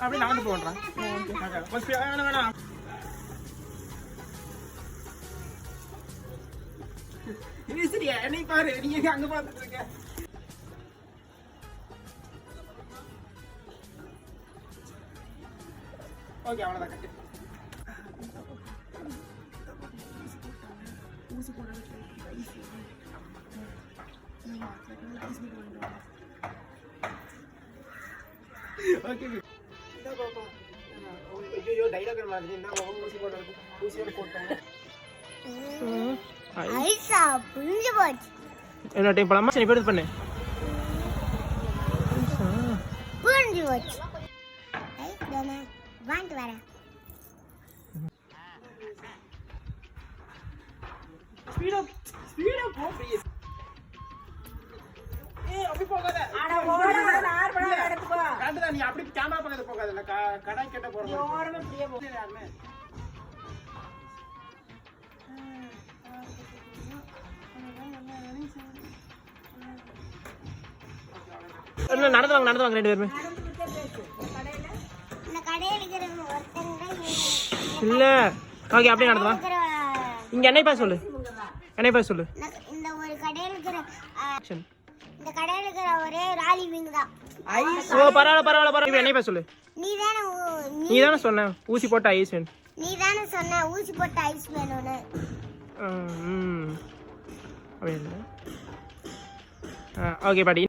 அப்படியே நடந்து போடுறான். வேணாம் சரியா என்னை பாரு, நீங்க அங்க பார்த்துட்டு இருக்க. ஓகே அவ்வளோதான் கட்டு. ஊசி போட ஓகே ஐயோ டைலாக் மாதிரி என்ன ஊசி போடுறது, ஊசியோட போட்டாங்க. ஐசா புரிஞ்சு போச்சு. என்ன டைம் போலாமா? சரி பேர் பண்ணு. புரிஞ்சு போச்சு. ஐஸ் தானே வாங்க வரேன். ஸ்பீடா போ ப்ளீஸ். அப்படி போகாத. அட ஓட நார் பட எடுத்து போ. கண்டதா நீ அப்படி கேமரா பக்கத்துல போகாத. இல்ல கடை கிட்ட போற. ஓரமே அப்படியே போ. யாருமே நடந்து வாங்க ரெண்டு பேருமே. இந்த கடையில இருக்கிற ஒருத்தங்க இல்ல. ஓகே அப்படியே நடந்து வா. இங்க என்னை பேச சொல்லு. இந்த ஒரு கடையில இருக்கிற இந்த கடையில இருக்கிற ஒரே ராலி விங் தான். ஐஸ். ஓ பரவாயில்ல என்னை பேச சொல்லு. நீதானே சொன்ன ஊசி போட்ட ஐஸ் வேணும். நீதானே சொன்ன ஊசி போட்ட ஐஸ் வேணும்னு. அப்படியே ஓகே பாட்டி.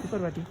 சூப்பர் பாட்டி.